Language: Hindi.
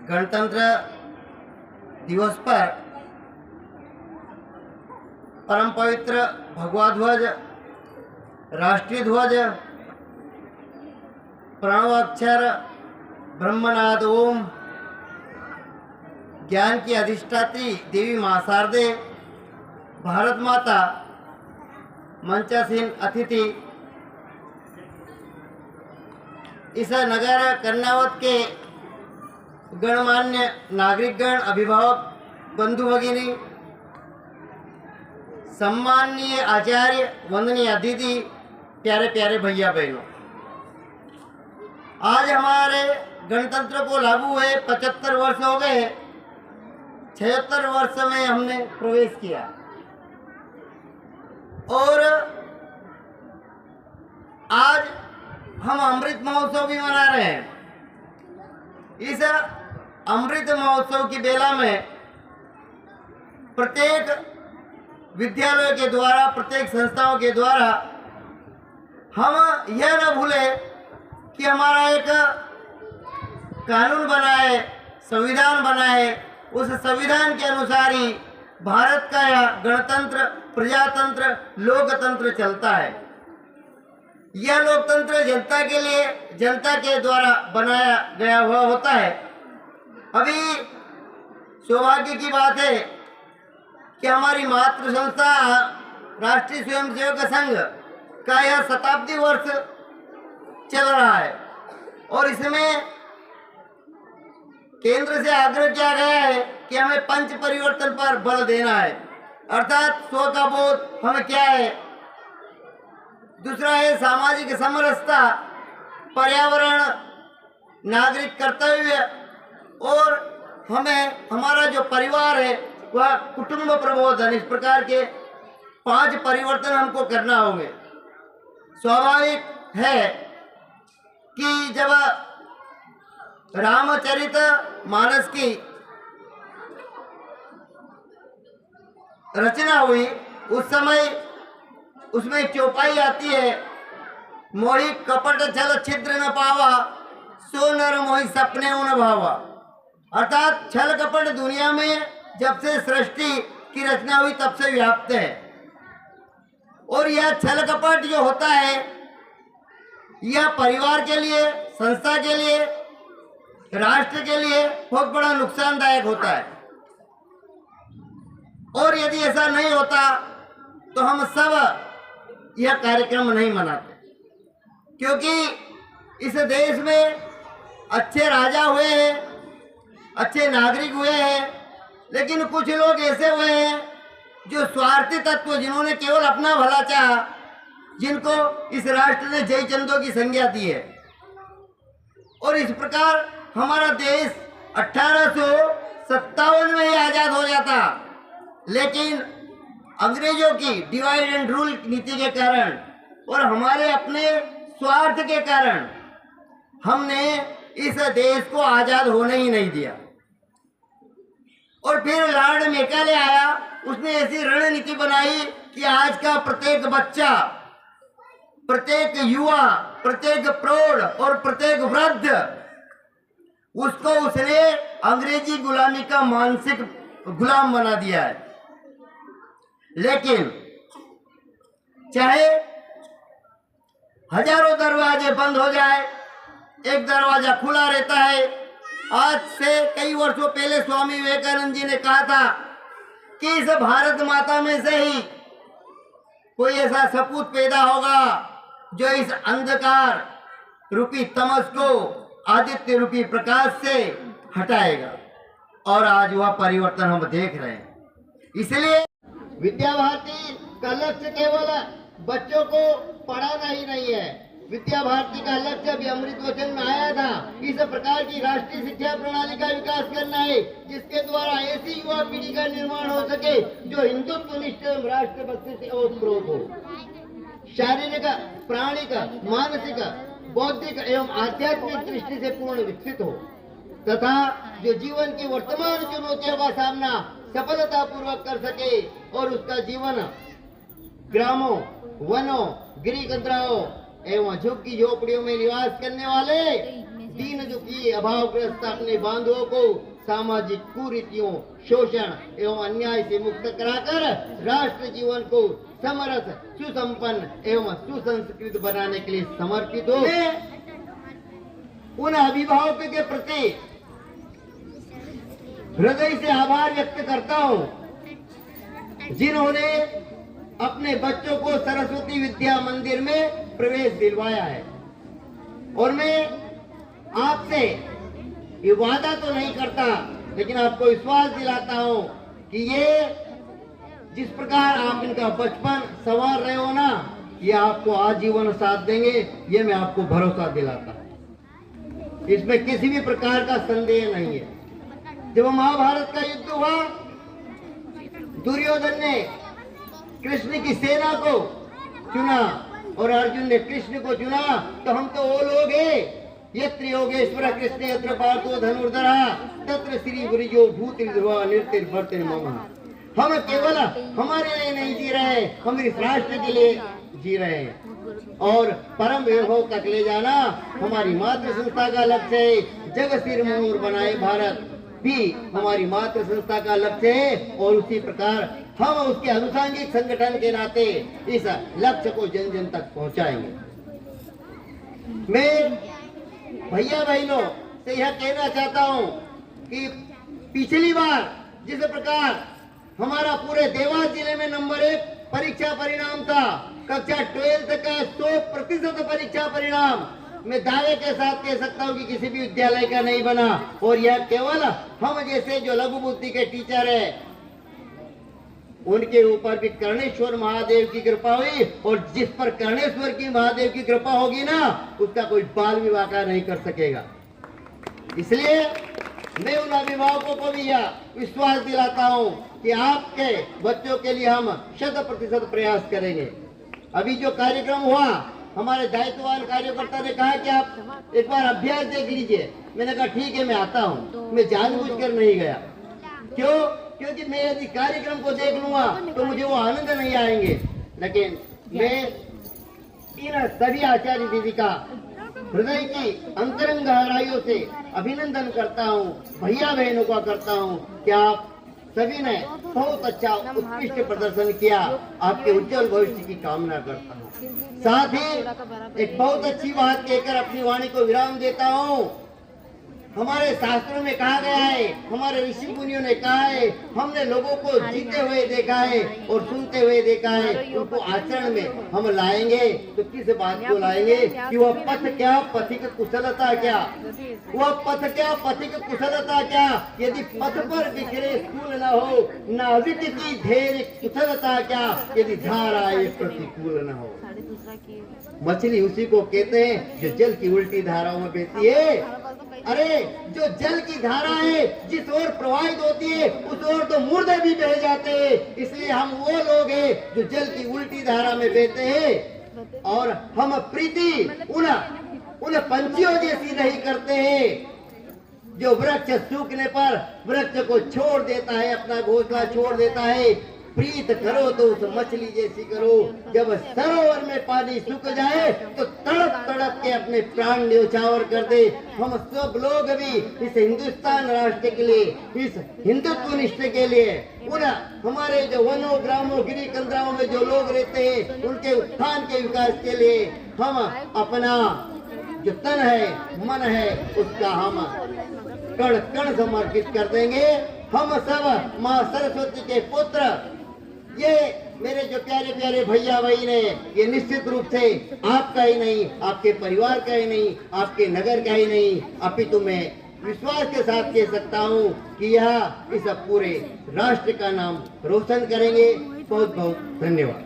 गणतंत्र दिवस पर परम पवित्र भगवा ध्वज, राष्ट्रीय ध्वज, प्रणव अक्षर, ब्रह्मनाद ओम, ज्ञान की अधिष्ठात्री देवी मां शारदे, भारत माता, मंचासीन अतिथि, इस नगर कर्नावत के गणमान्य नागरिकगण, अभिभावक, बंधु भगिनी, सम्माननीय आचार्य, वंदनीय अतिथि, प्यारे प्यारे भैया बहनों, आज हमारे गणतंत्र को लागू हुए 75 वर्ष हो गए। 76 वर्ष में हमने प्रवेश किया और आज हम अमृत महोत्सव भी मना रहे हैं। इस अमृत महोत्सव की बेला में प्रत्येक विद्यालयों के द्वारा, प्रत्येक संस्थाओं के द्वारा हम यह न भूले कि हमारा एक कानून बना है, संविधान बना है, उस संविधान के अनुसार ही भारत का यह गणतंत्र, प्रजातंत्र, लोकतंत्र चलता है। यह लोकतंत्र जनता के लिए, जनता के द्वारा बनाया गया हुआ होता है। अभी सौभाग्य की बात है कि हमारी मातृ संस्था राष्ट्रीय स्वयंसेवक संघ का यह शताब्दी वर्ष चल रहा है और इसमें केंद्र से आग्रह किया गया है कि हमें पंच परिवर्तन पर बल देना है, अर्थात स्व का बोध हमें क्या है, दूसरा है सामाजिक समरसता, पर्यावरण, नागरिक कर्तव्य और हमें हमारा जो परिवार है वह कुटुंब प्रबोधन, इस प्रकार के 5 परिवर्तन हमको करना होंगे। स्वाभाविक है कि जब रामचरित मानस की रचना हुई उस समय उसमें चौपाई आती है, मोहि कपट छल छिद्र न पावा, सो नर मोहि सपने उन भावा। अर्थात छल कपट दुनिया में जब से सृष्टि की रचना हुई तब से व्याप्त है और यह छल कपट जो होता है यह परिवार के लिए, संस्था के लिए, राष्ट्र के लिए बहुत बड़ा नुकसानदायक होता है। और यदि ऐसा नहीं होता तो हम सब यह कार्यक्रम नहीं मनाते, क्योंकि इस देश में अच्छे राजा हुए हैं, अच्छे नागरिक हुए हैं, लेकिन कुछ लोग ऐसे हुए हैं जो स्वार्थी तत्व, जिन्होंने केवल अपना भला चाहा, जिनको इस राष्ट्र ने जय चंदों की संज्ञा दी है। और इस प्रकार हमारा देश 1857 में ही आजाद हो जाता, लेकिन अंग्रेजों की डिवाइड एंड रूल नीति के कारण और हमारे अपने स्वार्थ के कारण हमने इस देश को आजाद होने ही नहीं दिया। और फिर लॉर्ड मैकाले आया, उसने ऐसी रणनीति बनाई कि आज का प्रत्येक बच्चा, प्रत्येक युवा, प्रत्येक प्रौढ़ और प्रत्येक वृद्ध, उसको उसने अंग्रेजी गुलामी का मानसिक गुलाम बना दिया है। लेकिन चाहे हजारों दरवाजे बंद हो जाए, एक दरवाजा खुला रहता है। आज से कई वर्षों पहले स्वामी विवेकानंद जी ने कहा था कि इस भारत माता में से ही कोई ऐसा सपूत पैदा होगा जो इस अंधकार रूपी तमस को आदित्य रूपी प्रकाश से हटाएगा। और आज वह परिवर्तन हम देख रहे हैं। इसलिए विद्या भारती का लक्ष्य केवल बच्चों को पढ़ाना ही नहीं है। विद्या भारती का लक्ष्य भी अमृत वचन में आया था, इस प्रकार की राष्ट्रीय शिक्षा प्रणाली का विकास करना है जिसके द्वारा ऐसी युवा पीढ़ी का निर्माण हो सके जो हिंदुत्व निष्ठ राष्ट्रभक्ति से ओतप्रोत हो, शारीरिक, प्राणिक, मानसिक, बौद्धिक एवं आध्यात्मिक दृष्टि से पूर्ण विकसित हो तथा जो जीवन की वर्तमान चुनौतियों का सामना सफलता पूर्वक कर सके और उसका जीवन ग्रामों, वनों, गिरिकंदराओं एवं झुग्गी झोपड़ियों में निवास करने वाले दीन दुखी अभावग्रस्त अपने बांधवों को सामाजिक कुरीतियों, शोषण एवं अन्याय से मुक्त कराकर राष्ट्र जीवन को समरस, सुसंपन्न एवं सुसंस्कृत बनाने के लिए समर्पित हो। मैं उन अभिभावकों के प्रति हृदय से आभार व्यक्त करता हूँ जिन्होंने अपने बच्चों को सरस्वती विद्या मंदिर में प्रवेश दिलवाया है। और मैं आपसे ये वादा तो नहीं करता, लेकिन आपको विश्वास दिलाता हूँ कि ये जिस प्रकार आप इनका बचपन संवार रहे हो ना, ये आपको आजीवन साथ देंगे, ये मैं आपको भरोसा दिलाता हूँ। इसमें किसी भी प्रकार का संदेह नहीं है। जब महाभारत का युद्ध हुआ, दुर्योधन ने कृष्ण की सेना को चुना और अर्जुन ने कृष्ण को चुना, तो हम तो वो लोग हैं यत्र योगेश्वर कृष्ण यत्र पार्थो धनुर्धरः तत्र श्री गुरुजो भूतिर्ध्रुवा निर्तिर्भर्तिर् मम। हम केवल हमारे लिए नहीं जी रहे, हम इस राष्ट्र के लिए जी रहे हैं और परम वैभव तक ले जाना हमारी मातृ संस्था का लक्ष्य है। जग सिर मोर बनाए भारत भी हमारी मातृ संस्था का लक्ष्य है और उसी प्रकार हम उसके अनुषंगिक संगठन के नाते इस लक्ष्य को जन जन तक पहुंचाएंगे। मैं भैया बहनों से यह कहना चाहता हूं कि पिछली बार जिस प्रकार हमारा पूरे देवास जिले में नंबर 1 परीक्षा परिणाम था, कक्षा 12 का 100% परीक्षा परिणाम, मैं दावे के साथ कह सकता हूं कि किसी भी विद्यालय का नहीं बना। और यह केवल हम जैसे जो लघु बुद्धि के टीचर है उनके ऊपर भी कर्णेश्वर महादेव की कृपा हुई, और जिस पर कर्णेश्वर की महादेव की कृपा होगी ना, उसका कोई बाल विवाह नहीं कर सकेगा। इसलिए मैं उन अभिभावकों को भी यह विश्वास दिलाता हूं कि आपके बच्चों के लिए हम 100% प्रयास करेंगे। अभी जो कार्यक्रम हुआ, हमारे दायित्ववान कार्यकर्ता ने कहा कि आप एक बार अभ्यास देख लीजिए। मैंने कहा ठीक है, मैं आता हूँ। मैं जानबूझकर नहीं गया। क्यों? क्योंकि मैं यदि कार्यक्रम को देख लूंगा तो मुझे वो आनंद नहीं आएंगे। लेकिन मैं इन सभी आचार्य दीदी का हृदय की अंतरंग गहराइयों से अभिनंदन करता हूँ, भैया बहनों का करता हूँ कि आप सभी ने बहुत अच्छा उत्कृष्ट प्रदर्शन किया। आपके उज्जवल भविष्य की कामना करता हूँ। साथ ही एक बहुत अच्छी बात कहकर अपनी वाणी को विराम देता हूँ। हमारे शास्त्रों में कहा गया है, हमारे ऋषि मुनियों ने कहा है, हमने लोगों को जीते हुए देखा है और सुनते हुए देखा है, उनको आचरण में हम लाएंगे तो किस बात को लाएंगे कि वह पथ क्या, पथिक कुशलता क्या, वह पथ क्या, पथिक कुशलता क्या। यदि पथ पर बिखरे स्कूल न हो, नाविक की धैर्य कुशलता क्या, यदि धारा एक प्रतिकूल न हो। मछली उसी को कहते हैं जो जल की उल्टी धाराओं में बहती है। अरे जो जल की धारा है जिस ओर प्रवाहित होती है उस ओर तो मुर्दे भी बह जाते हैं। इसलिए हम वो लोग हैं जो जल की उल्टी धारा में बहते हैं और हम प्रीति उन पंछियों जैसी नहीं करते हैं जो वृक्ष सूखने पर वृक्ष को छोड़ देता है, अपना घोंसला छोड़ देता है। प्रीत करो तो उस मछली जैसी करो। जब सरोवर में पानी सूख जाए तो तड़प तड़प के अपने प्राण न्यौछावर कर दे। हम सब लोग भी इस हिंदुस्तान राष्ट्र के लिए, इस हिंदुत्व निष्ठ के लिए, उन हमारे जो वनों ग्रामों गिरी कंदराओं में जो लोग रहते हैं उनके उत्थान के विकास के लिए हम अपना जो तन है, मन है, उसका हम कण कण समर्पित कर देंगे। हम सब माँ सरस्वती के पुत्र, ये मेरे जो प्यारे प्यारे भैया बहन है, ये निश्चित रूप से आपका ही नहीं, आपके परिवार का ही नहीं, आपके नगर का ही नहीं, अपितु मैं विश्वास के साथ कह सकता हूँ कि यह इस पूरे राष्ट्र का नाम रोशन करेंगे। बहुत बहुत धन्यवाद।